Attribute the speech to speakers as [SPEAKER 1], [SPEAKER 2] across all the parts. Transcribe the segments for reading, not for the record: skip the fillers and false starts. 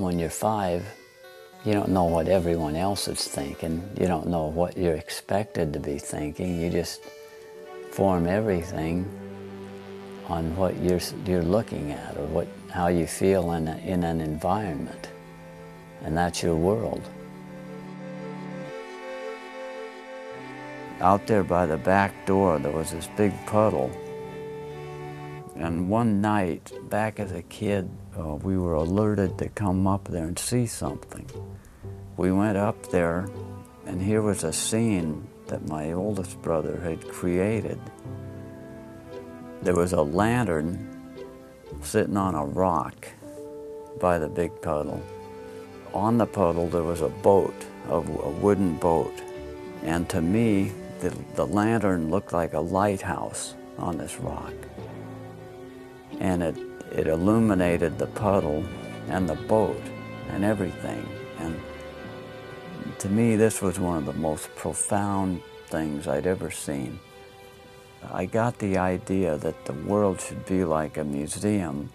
[SPEAKER 1] when you're 5, you don't know what everyone else is thinking. You don't know what you're expected to be thinking. You just form everything on what you're looking at, or how you feel in an environment, and that's your world. Out there by the back door, there was this big puddle, and one night, back as a kid, we were alerted to come up there and see something. We went up there, and here was a scene that my oldest brother had created. There was a lantern sitting on a rock by the big puddle. On the puddle there was a boat, a wooden boat, and to me the lantern looked like a lighthouse on this rock. And it illuminated the puddle and the boat and everything. And to me this was one of the most profound things I'd ever seen. I got the idea that the world should be like a museum,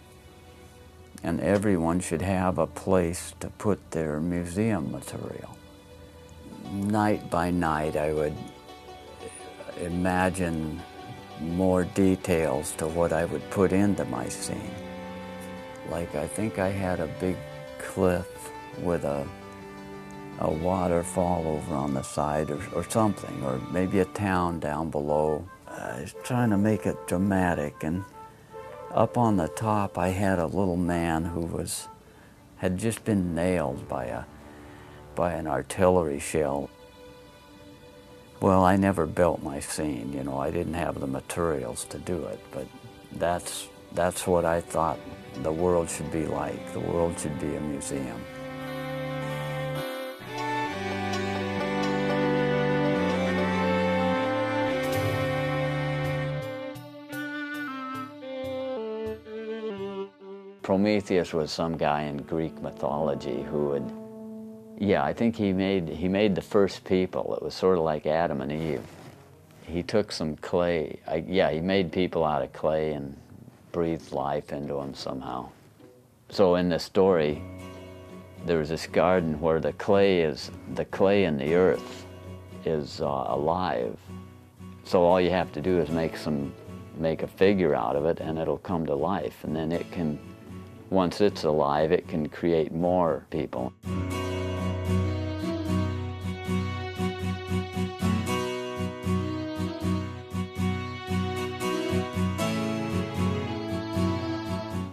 [SPEAKER 1] and everyone should have a place to put their museum material. Night by night, I would imagine more details to what I would put into my scene. Like, I think I had a big cliff with a waterfall over on the side or something, or maybe a town down below. I was trying to make it dramatic, and up on the top I had a little man who had just been nailed by an artillery shell. Well, I never built my scene, you know, I didn't have the materials to do it, but that's what I thought the world should be like. The world should be a museum. Prometheus was some guy in Greek mythology who would, I think he made the first people. It was sort of like Adam and Eve. He took some clay, he made people out of clay and breathed life into them somehow. So in the story, there was this garden where the clay in the earth is alive. So all you have to do is make a figure out of it, and it'll come to life, and then it can, once it's alive, it can create more people.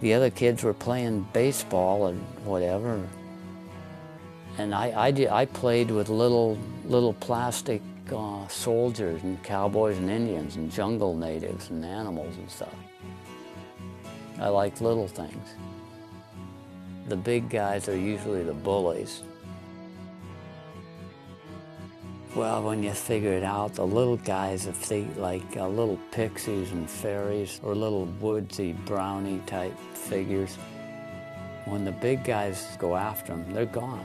[SPEAKER 1] The other kids were playing baseball and whatever, and I played with little plastic soldiers and cowboys and Indians and jungle natives and animals and stuff. I liked little things. The big guys are usually the bullies. Well, when you figure it out, the little guys, if they like little pixies and fairies or little woodsy brownie type figures, when the big guys go after them, they're gone.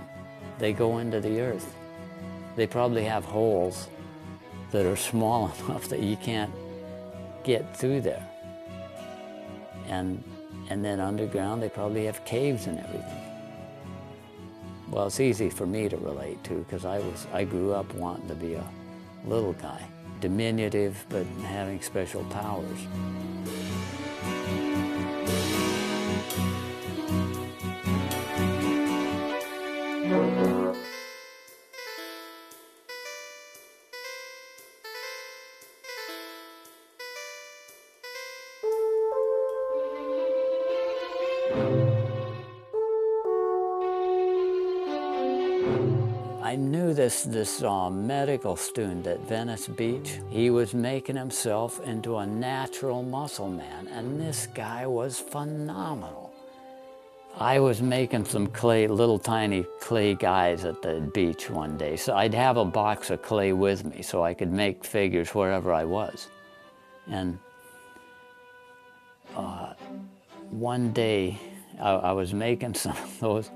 [SPEAKER 1] They go into the earth. They probably have holes that are small enough that you can't get through there. And then underground, they probably have caves and everything. Well, it's easy for me to relate to, because I grew up wanting to be a little guy, diminutive but having special powers. I knew this medical student at Venice Beach. He was making himself into a natural muscle man, and this guy was phenomenal. I was making some clay, little tiny clay guys at the beach one day, so I'd have a box of clay with me so I could make figures wherever I was. And one day I was making some of those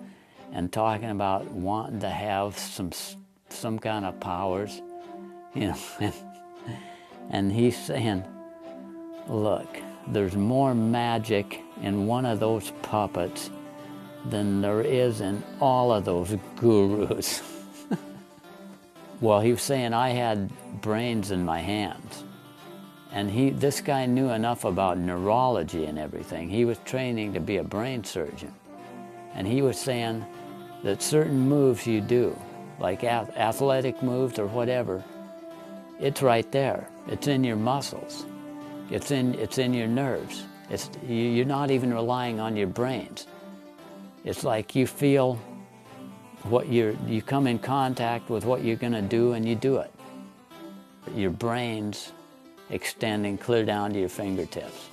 [SPEAKER 1] and talking about wanting to have some kind of powers, you know. And he's saying, look, there's more magic in one of those puppets than there is in all of those gurus. Well, he was saying I had brains in my hands. And this guy knew enough about neurology and everything. He was training to be a brain surgeon. And he was saying that certain moves you do, like athletic moves or whatever, it's right there. It's in your muscles. It's in your nerves. You're not even relying on your brains. It's like you feel you come in contact with what you're gonna do and you do it. Your brain's extending clear down to your fingertips.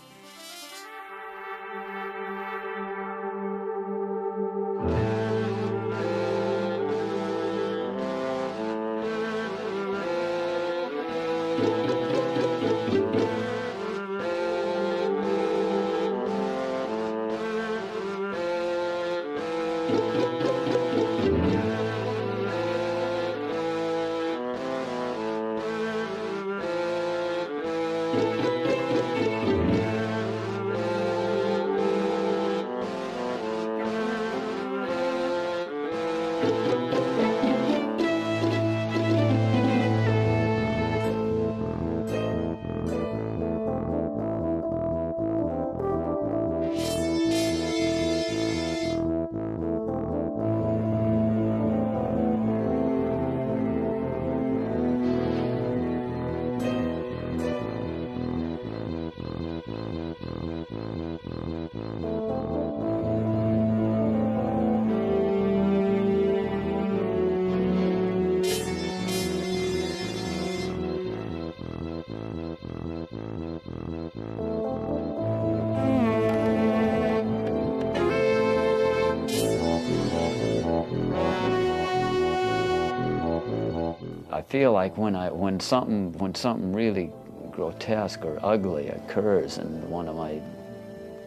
[SPEAKER 1] I feel like when something really grotesque or ugly occurs in one of my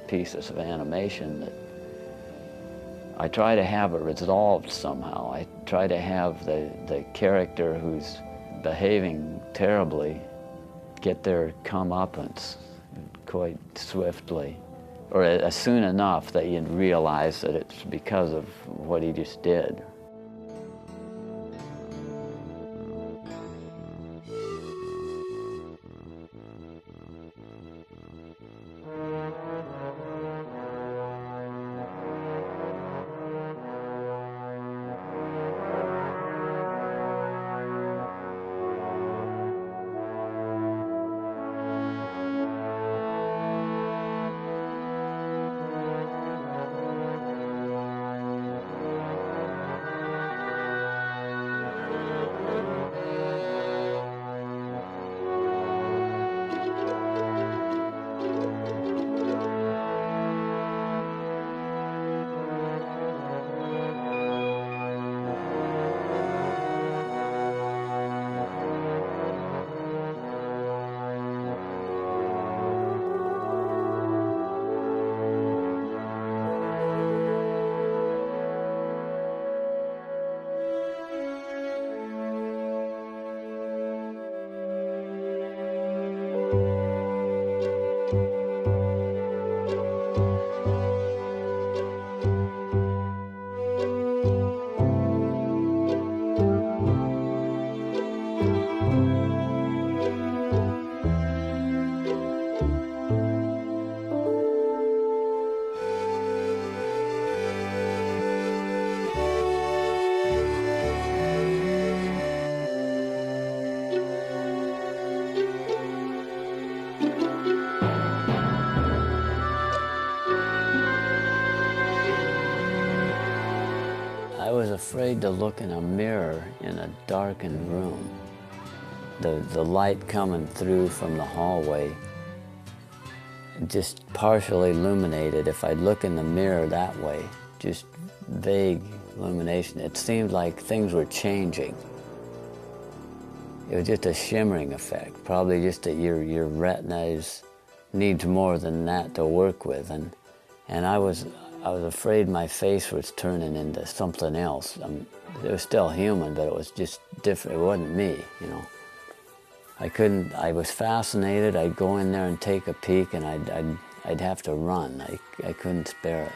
[SPEAKER 1] pieces of animation, that I try to have it resolved somehow. I try to have the character who's behaving terribly get their comeuppance quite swiftly, or soon enough that you realize that it's because of what he just did. I was afraid to look in a mirror in a darkened room. The light coming through from the hallway just partially illuminated. If I'd look in the mirror that way, just vague illumination, it seemed like things were changing. It was just a shimmering effect, probably just that your retina needs more than that to work with. And I was afraid my face was turning into something else. It was still human, but it was just different. It wasn't me, you know. I was fascinated. I'd go in there and take a peek, and I'd have to run. I couldn't spare it.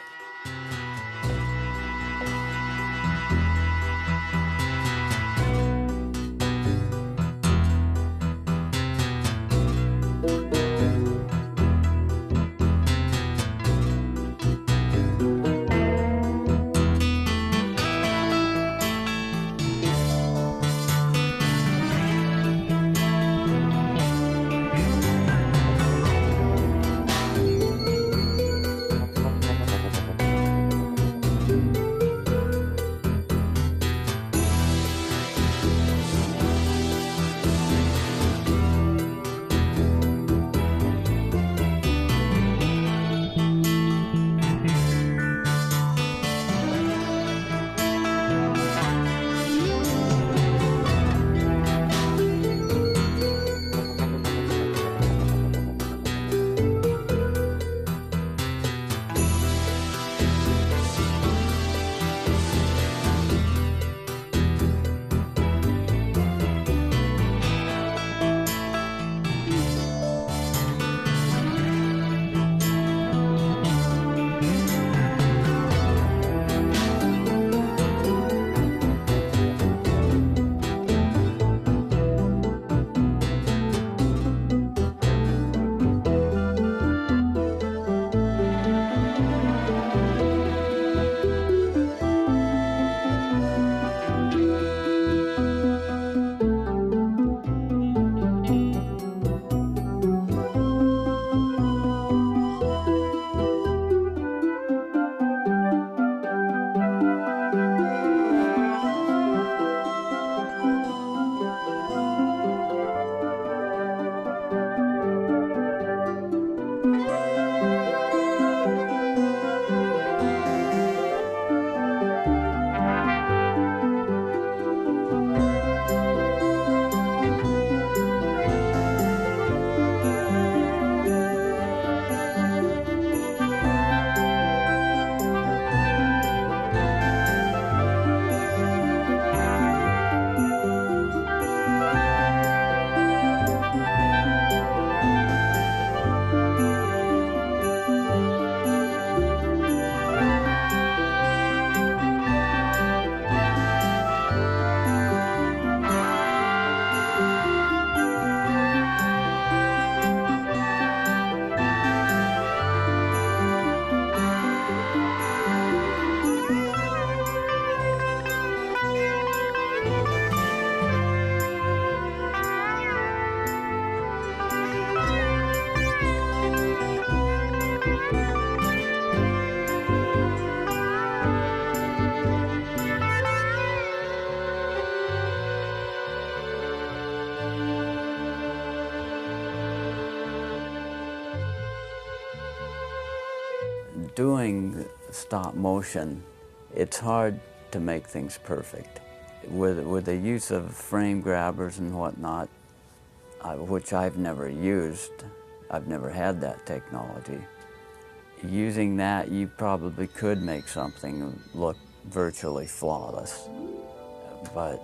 [SPEAKER 1] Doing stop motion, it's hard to make things perfect. With the use of frame grabbers and whatnot, which I've never used, I've never had that technology. Using that, you probably could make something look virtually flawless. But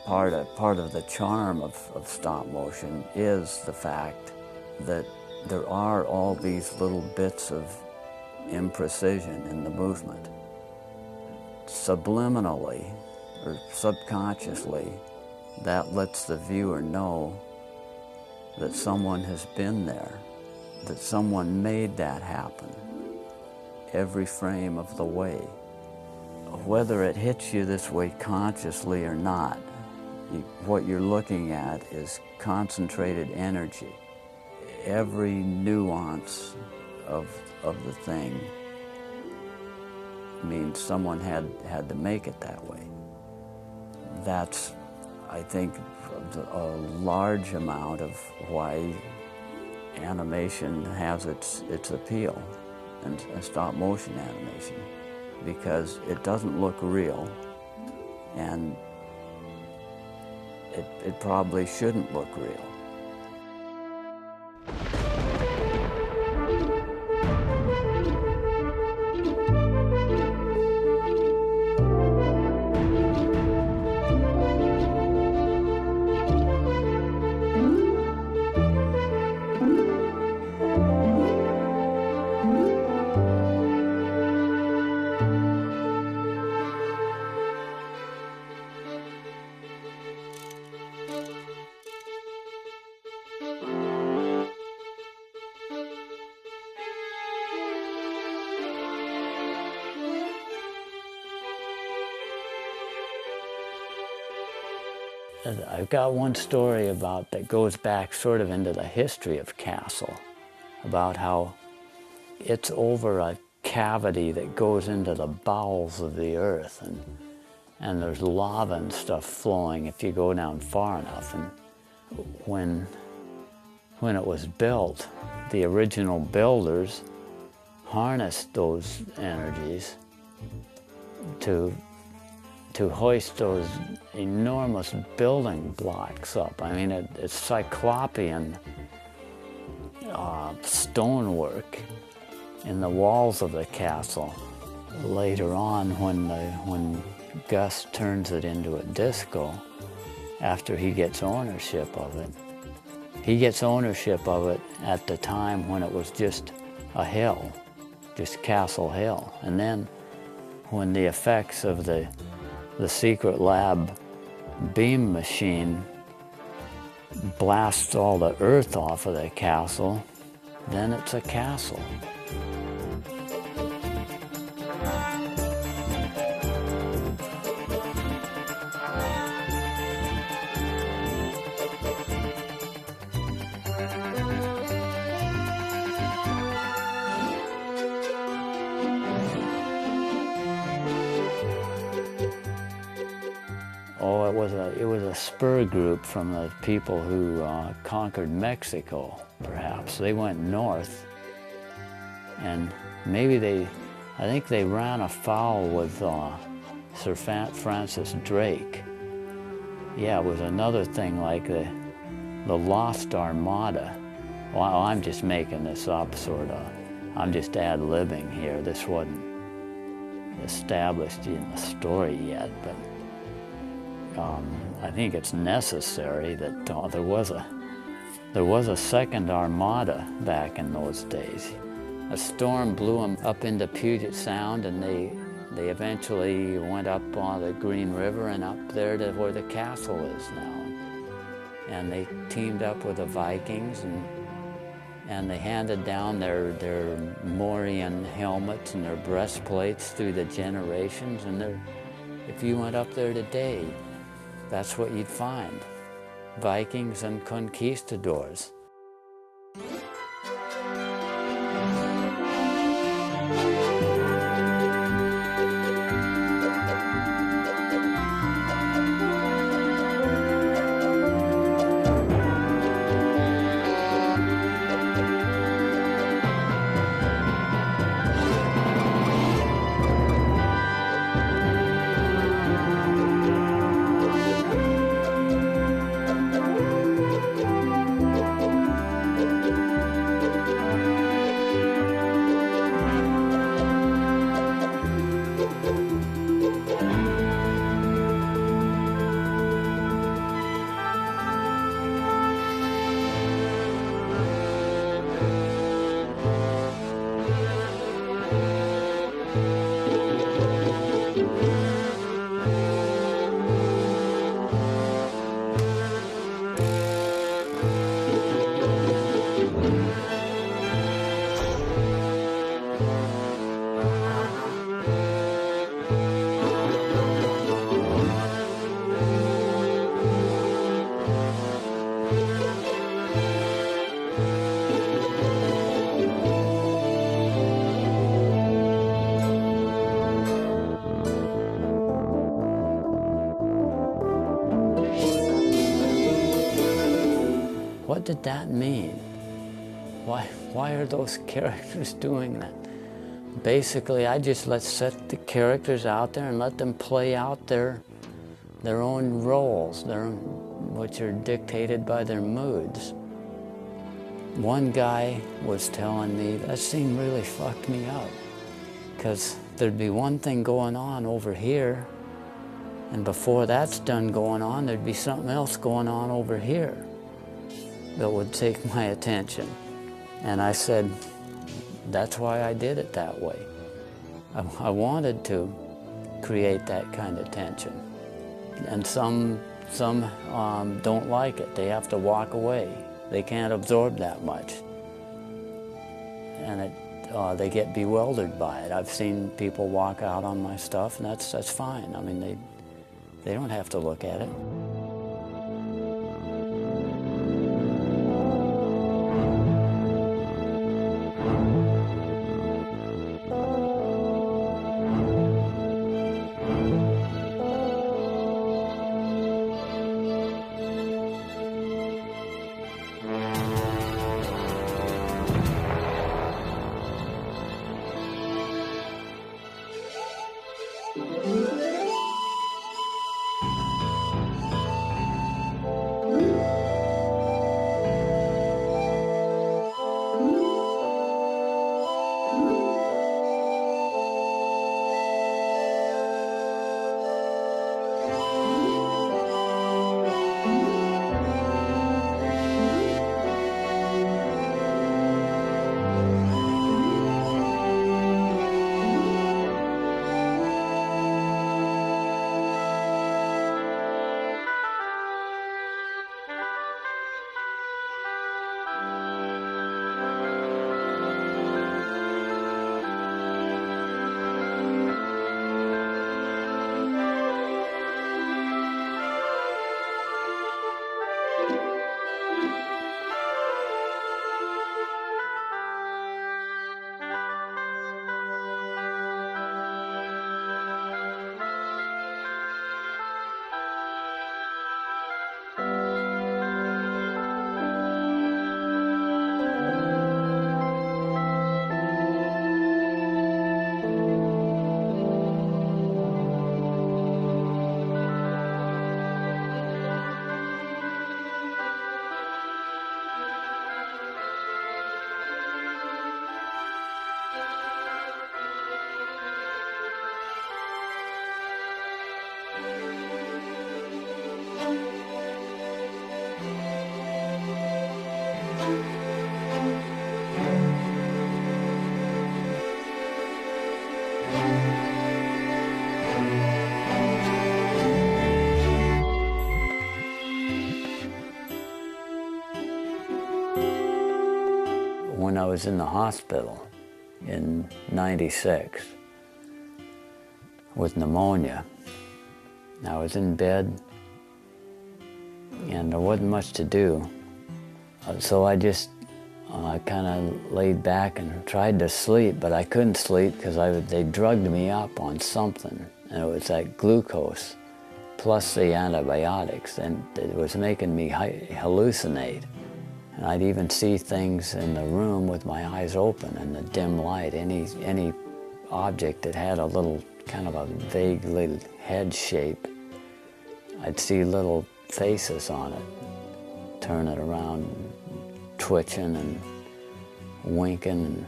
[SPEAKER 1] part of the charm of stop motion is the fact that there are all these little bits of imprecision in the movement. Subliminally or subconsciously, that lets the viewer know that someone has been there, that someone made that happen every frame of the way. Whether it hits you this way consciously or not, what you're looking at is concentrated energy. Every nuance of the thing means someone had to make it that way. That's, I think, a large amount of why animation has its appeal, and stop motion animation, because it doesn't look real, and it probably shouldn't look real. I've got one story about that goes back sort of into the history of Castle, about how it's over a cavity that goes into the bowels of the earth, and there's lava and stuff flowing if you go down far enough. And when it was built, the original builders harnessed those energies to hoist those enormous building blocks up. I mean, it's cyclopean stonework in the walls of the castle. Later on, when Gus turns it into a disco, after he gets ownership of it, he gets ownership of it at the time when it was just a hill, just Castle Hill. And then when the effects of the secret lab beam machine blasts all the earth off of the castle, then it's a castle. Oh, it was a spur group from the people who conquered Mexico, perhaps. They went north And maybe I think they ran afoul with Sir Francis Drake. Yeah, it was another thing like the Lost Armada. Well, I'm just making this up, sort of. I'm just ad-libbing here. This wasn't established in the story yet, but I think it's necessary that there was a second armada back in those days. A storm blew them up into Puget Sound, and they eventually went up on the Green River and up there to where the castle is now. And they teamed up with the Vikings, and they handed down their Mauryan helmets and their breastplates through the generations. And if you went up there today, that's what you'd find: Vikings and conquistadors. What did that mean? Why are those characters doing that? Basically, I just set the characters out there and let them play out their own roles, which are dictated by their moods. One guy was telling me that scene really fucked me up, because there'd be one thing going on over here, and before that's done going on, there'd be something else going on over here that would take my attention. And I said, that's why I did it that way. I wanted to create that kind of tension. And some don't like it. They have to walk away. They can't absorb that much. And they get bewildered by it. I've seen people walk out on my stuff, and that's fine. I mean, they don't have to look at it. I was in the hospital in '96 with pneumonia. I was in bed and there wasn't much to do. So I just kind of laid back and tried to sleep, but I couldn't sleep because they drugged me up on something. And it was that glucose plus the antibiotics, and it was making me hallucinate. And I'd even see things in the room with my eyes open in the dim light. Any object that had a little, kind of a vague little head shape, I'd see little faces on it, turn it around, twitching and winking, and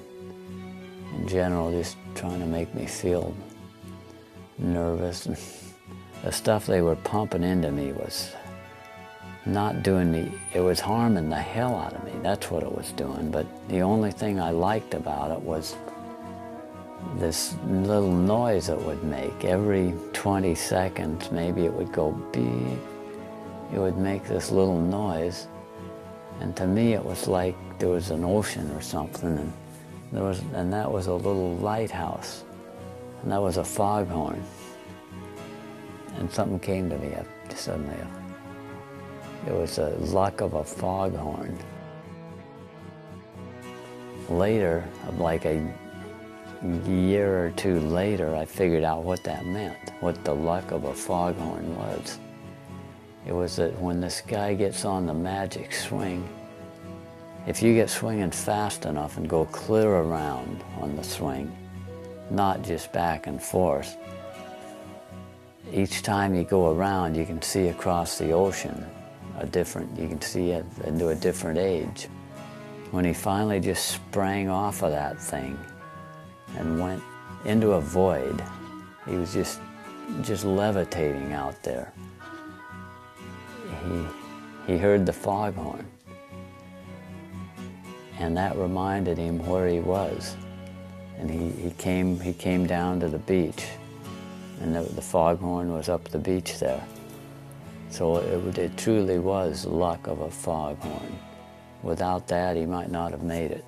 [SPEAKER 1] in general just trying to make me feel nervous. And the stuff they were pumping into me was not doing me, it was harming the hell out of me. That's what it was doing. But the only thing I liked about it was this little noise it would make. Every 20 seconds, maybe it would go beep. It would make this little noise. And to me, it was like there was an ocean or something, and that was a little lighthouse, and that was a foghorn. And something came to me suddenly. It was the luck of a foghorn. Later, like a year or two later, I figured out what that meant, what the luck of a foghorn was. It was that when this guy gets on the magic swing, if you get swinging fast enough and go clear around on the swing, not just back and forth, each time you go around, you can see across the ocean you can see it into a different age. When he finally just sprang off of that thing and went into a void, he was just levitating out there. He heard the foghorn, and that reminded him where he was. And he came down to the beach, and the foghorn was up the beach there. So it truly was luck of a foghorn. Without that, he might not have made it.